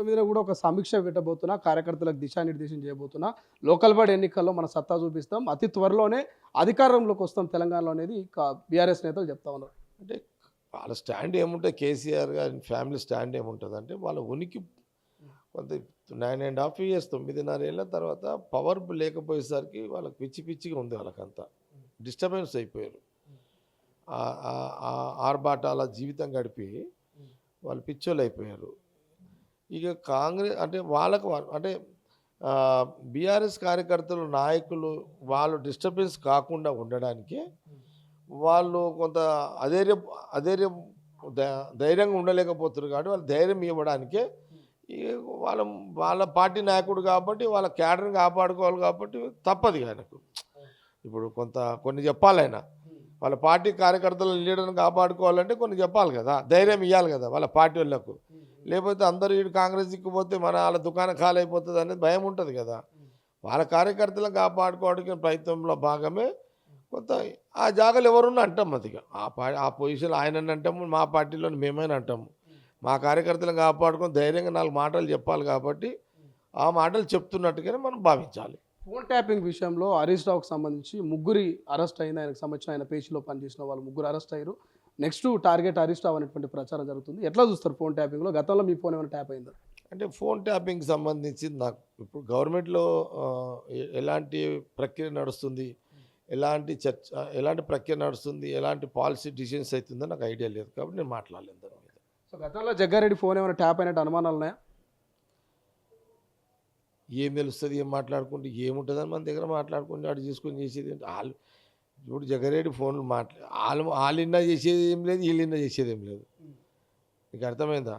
19న కూడా ఒక సమీక్ష పెట్టబోతున్నా, కార్యకర్తలకు దిశానిర్దేశం చేయబోతున్నా, లోకల్ బాడీ ఎన్నికల్లో మన సత్తా చూపిస్తాం, అతి త్వరలోనే అధికారంలోకి వస్తాం తెలంగాణలో అనేది బీఆర్ఎస్ నేతలు చెప్తా ఉన్నారు. అంటే వాళ్ళ స్టాండ్ ఏముంటుంది, కేసీఆర్ గారి ఫ్యామిలీ స్టాండ్ ఏముంటుంది అంటే వాళ్ళ ఉనికి కొంత 9.5 years 9.5 ఏళ్ళ తర్వాత పవర్ లేకపోయేసరికి వాళ్ళకి పిచ్చి పిచ్చిగా ఉంది, వాళ్ళకంతా డిస్టర్బెన్స్ అయిపోయారు. ఆర్భాటాల జీవితం గడిపి వాళ్ళు పిచ్చోళ్ళు అయిపోయారు. ఇక కాంగ్రెస్ అంటే వాళ్ళకు అంటే బీఆర్ఎస్ కార్యకర్తలు నాయకులు వాళ్ళు డిస్టర్బెన్స్ కాకుండా ఉండడానికి వాళ్ళు కొంత అధైర్యం ధైర్యంగా ఉండలేకపోతున్నారు. కాబట్టి వాళ్ళు ధైర్యం ఇవ్వడానికే వాళ్ళ పార్టీ నాయకుడు కాబట్టి వాళ్ళ క్యాడర్ని కాపాడుకోవాలి కాబట్టి తప్పదు ఆయనకు. ఇప్పుడు కొన్ని చెప్పాలి ఆయన, వాళ్ళ పార్టీ కార్యకర్తల లీడర్ని కాపాడుకోవాలంటే కొన్ని చెప్పాలి కదా, ధైర్యం ఇవ్వాలి కదా వాళ్ళ పార్టీ వాళ్ళకు. లేకపోతే అందరూ వీడు కాంగ్రెస్ దిక్కుపోతే వాళ్ళ దుకాణం ఖాళీ అయిపోతుంది అనేది భయం ఉంటుంది కదా. వాళ్ళ కార్యకర్తలను కాపాడుకోవడానికి ప్రయత్నంలో భాగమే కొంత ఆ జాగాలు ఎవరున్నా అంటాం. అదిగా ఆ పొజిషన్ ఆయనని అంటాము, మా పార్టీలో మేమైనా అంటాము. మా కార్యకర్తలను కాపాడుకొని ధైర్యంగా 4 మాటలు చెప్పాలి కాబట్టి ఆ మాటలు చెప్తున్నట్టుగానే మనం భావించాలి. ఫోన్ ట్యాపింగ్ విషయంలో హరీష్ రావుకి సంబంధించి 3 అరెస్ట్ అయింది. ఆయనకు సంబంధించిన ఆయన పేజీలో పనిచేసిన వాళ్ళు 3 అరెస్ట్ అయ్యారు. నెక్స్ట్ టార్గెట్ హరీష్ రావు అనేటువంటి ప్రచారం జరుగుతుంది. ఎట్లా చూస్తారు ఫోన్ ట్యాపింగ్లో? గతంలో మీ ఫోన్ ఏమైనా ట్యాప్ అయిందా? అంటే ఫోన్ ట్యాపింగ్ సంబంధించి నాకు ఇప్పుడు గవర్నమెంట్లో ఎలాంటి ప్రక్రియ నడుస్తుంది, ఎలాంటి చర్చ, ఎలాంటి ప్రక్రియ నడుస్తుంది, ఎలాంటి పాలసీ డిసిషన్స్ అవుతుందో నాకు ఐడియా లేదు కాబట్టి నేను మాట్లాడలేదు దాని మీద. సో గతంలో జగ్గారెడ్డి ఫోన్ ఏమైనా ట్యాప్ అయినట్టు అనుమానాలు ఉన్నాయా? ఏం తెలుస్తుంది, ఏం మాట్లాడుకుంటే ఏముంటుందని మన దగ్గర మాట్లాడుకుంటే అటు చేసుకొని చేసేది వాళ్ళు. ఇప్పుడు జగ్గారెడ్డి ఫోన్లు వాళ్ళిన్నా చేసేది ఏం లేదు, వీళ్ళిన్నా చేసేది ఏం లేదు. నీకు అర్థమైందా?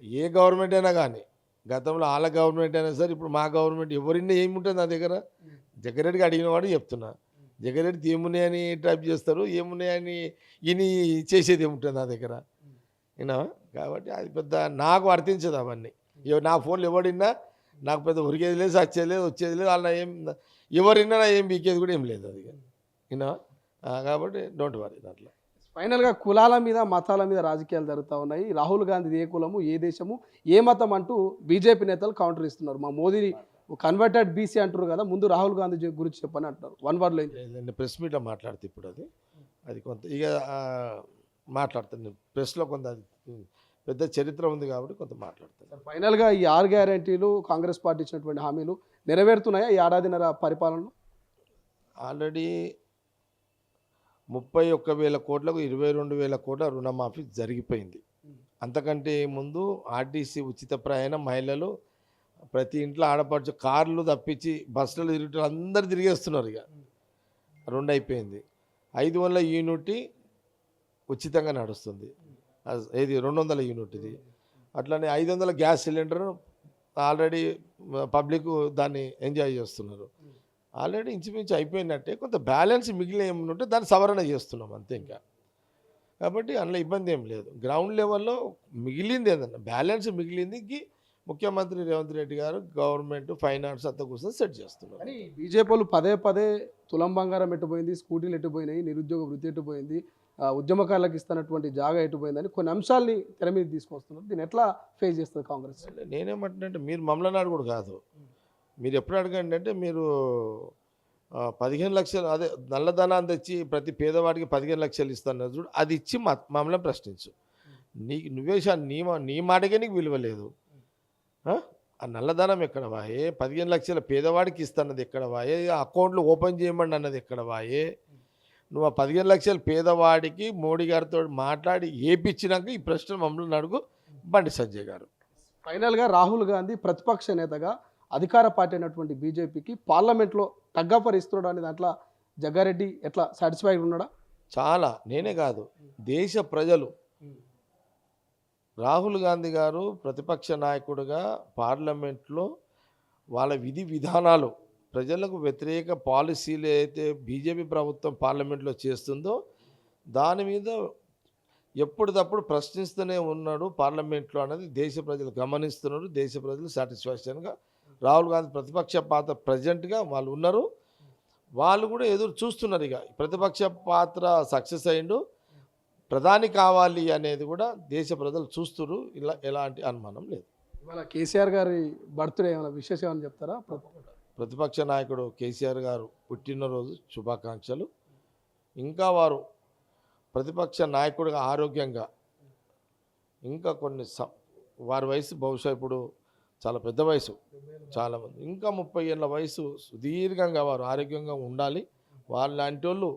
ఏ గవర్నమెంట్ అయినా కానీ, గతంలో వాళ్ళ గవర్నమెంట్ అయినా సరే, ఇప్పుడు మా గవర్నమెంట్ ఎవరిన్నా ఏముంటుంది నా దగ్గర. జగ్గారెడ్డికి అడిగిన వాడు చెప్తున్నా, జగ్గారెడ్డి ఏమున్నాయని టైప్ చేస్తారు, ఏమున్నాయని ఇని చేసేది ఏముంటుంది నా దగ్గర. అయినా కాబట్టి అది పెద్ద నాకు వర్తించదు అవన్నీ. నా ఫోన్లు ఎవడిన్నా నాకు పెద్ద ఉరికేది లేదు, సచ్చేది లేదు, వచ్చేది లేదు. వాళ్ళ ఎవరిన్నా ఏం బీకేది కూడా ఏం లేదు అది. అయినా కాబట్టి డోంట్ వరీ దాంట్లో. ఫైనల్గా కులాల మీద మతాల మీద రాజకీయాలు జరుగుతూ ఉన్నాయి. రాహుల్ గాంధీ ఏ కులము, ఏ దేశము, ఏ మతం అంటూ బీజేపీ నేతలు కౌంటర్ ఇస్తున్నారు. మా మోదీని కన్వర్టెడ్ బీసీ అంటారు కదా, ముందు రాహుల్ గాంధీ గురించి చెప్పని అంటారు. 1 wordలో ప్రెస్ మీట్లో మాట్లాడితే ఇప్పుడు అది కొంత ఇక మాట్లాడుతాను. ప్రెస్లో కొంత పెద్ద చరిత్ర ఉంది కాబట్టి కొంత మాట్లాడుతాను. ఫైనల్గా ఈ 6 గ్యారెంటీలు కాంగ్రెస్ పార్టీ ఇచ్చినటువంటి హామీలు నెరవేరుతున్నాయా ఈ ఏడాదిన్నర పరిపాలనలో? ఆల్రెడీ 31,000 కోట్లకు 22,000 కోట్ల రుణమాఫీ జరిగిపోయింది. అంతకంటే ముందు ఆర్టీసీ ఉచిత ప్రయాణం, మహిళలు ప్రతి ఇంట్లో ఆడపడుచు కార్లు తప్పించి బస్సులు తిరుగుతూ అందరు తిరిగేస్తున్నారు. ఇక 2 అయిపోయింది. 500 యూనిట్ ఉచితంగా నడుస్తుంది. ఇది 200 యూనిట్ ఇది. అట్లనే 500 గ్యాస్ సిలిండర్ ఆల్రెడీ పబ్లిక్ దాన్ని ఎంజాయ్ చేస్తున్నారు. ఆల్రెడీ ఇంచుమించు అయిపోయినట్టే. కొంత బ్యాలెన్స్ మిగిలిన ఏముంటే దాన్ని సవరణ చేస్తున్నాం అంతే. ఇంకా కాబట్టి అందులో ఇబ్బంది ఏం లేదు. గ్రౌండ్ లెవెల్లో మిగిలింది ఏదన్నా బ్యాలెన్స్ మిగిలింది ముఖ్యమంత్రి రేవంత్ రెడ్డి గారు గవర్నమెంట్ ఫైనాన్స్ అంతా కోసం సెట్ చేస్తున్నారు. కానీ బీజేపీ వాళ్ళు పదే తులం బంగారం ఎట్టుపోయింది, స్కూటీలు ఎట్టుపోయినాయి, నిరుద్యోగ వృత్తి ఎట్టుపోయింది, ఉద్యమకారులకు ఇస్తున్నటువంటి జాగా ఎట్టుపోయిందని కొన్ని అంశాలని తెర మీద తీసుకొస్తున్నారు. దీన్ని ఎట్లా ఫేస్ చేస్తుంది కాంగ్రెస్? నేనేమంటున్నానంటే మీరు మమ్మల్ని అడుగుడు కాదు, మీరు ఎప్పుడు అడగండి అంటే మీరు 15 లక్షలు అదే నల్లధనాన్ని తెచ్చి ప్రతి పేదవాడికి 15 లక్షలు ఇస్తున్నారు చూడు, అది ఇచ్చి మమ్మల్ని ప్రశ్నించు. నువ్వే నీ మాటకే నీకు విలువ లేదు. ఆ నల్లధనం ఎక్కడ వాయే? 15 లక్షల పేదవాడికి ఇస్తున్నది ఎక్కడ వాయే? అకౌంట్లు ఓపెన్ చేయమండి అన్నది ఎక్కడ వాయే? నువ్వు ఆ 15 లక్షల పేదవాడికి మోడీ గారితో మాట్లాడి ఏపిచ్చినాక ఈ ప్రశ్న మమ్మల్ని అడుగు బండి సంజయ్ గారు. ఫైనల్గా రాహుల్ గాంధీ ప్రతిపక్ష నేతగా అధికార పార్టీ అయినటువంటి బీజేపీకి పార్లమెంట్లో టగ్గఫర్ ఇస్తున్నాడు అనే దాంట్లో జగ్గారెడ్డి ఎట్లా సాటిస్ఫైడ్ ఉన్నాడా? చాలా, నేనే కాదు దేశ ప్రజలు. రాహుల్ గాంధీ గారు ప్రతిపక్ష నాయకుడిగా పార్లమెంట్లో వాళ్ళ విధి విధానాలు, ప్రజలకు వ్యతిరేక పాలసీలు అయితే బీజేపీ ప్రభుత్వం పార్లమెంట్లో చేస్తుందో దాని మీద ఎప్పటికప్పుడు ప్రశ్నిస్తూనే ఉన్నాడు పార్లమెంట్లో అనేది దేశ ప్రజలు గమనిస్తున్నారు. దేశ ప్రజలు సాటిస్ఫాక్షన్గా రాహుల్ గాంధీ ప్రతిపక్ష పాత్ర ప్రజెంట్గా వాళ్ళు ఉన్నారు. వాళ్ళు కూడా ఎదురు చూస్తున్నారు. ఇక ప్రతిపక్ష పాత్ర సక్సెస్ అయ్యిండు, ప్రధాని కావాలి అనేది కూడా దేశ ప్రజలు చూస్తున్నారు. ఇలా ఎలాంటి అనుమానం లేదు. ఇవాళ కేసీఆర్ గారి బర్త్డే ఏమైనా విశేషం ఏమైనా చెప్తారా? ప్రతిపక్ష నాయకుడు కేసీఆర్ గారు పుట్టినరోజు శుభాకాంక్షలు. ఇంకా వారు ప్రతిపక్ష నాయకుడిగా ఆరోగ్యంగా ఇంకా వారి వయసు బహుశా ఇప్పుడు చాలా పెద్ద వయసు, చాలామంది ఇంకా 30 ఏళ్ళ వయసు సుదీర్ఘంగా వారు ఆరోగ్యంగా ఉండాలి. వాళ్ళలాంటి వాళ్ళు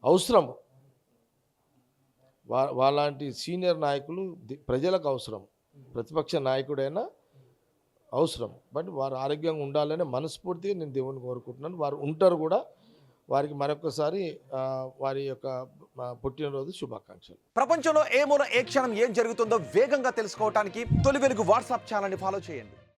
అవసరం. వాళ్ళలాంటి సీనియర్ నాయకులు ప్రజలకు అవసరం. ప్రతిపక్ష నాయకుడైనా అవసరం. బట్ వారు ఆరోగ్యంగా ఉండాలని మనస్ఫూర్తిగా నేను దేవుని కోరుకుంటున్నాను. వారు ఉంటారు కూడా. వారికి మరొకసారి వారి యొక్క పుట్టినరోజు శుభాకాంక్షలు. ప్రపంచంలో ఏ మూల ఏ క్షణం ఏం జరుగుతుందో వేగంగా తెలుసుకోవడానికి తొలి వెలుగు వాట్సాప్ ఛానల్ని ఫాలో చేయండి.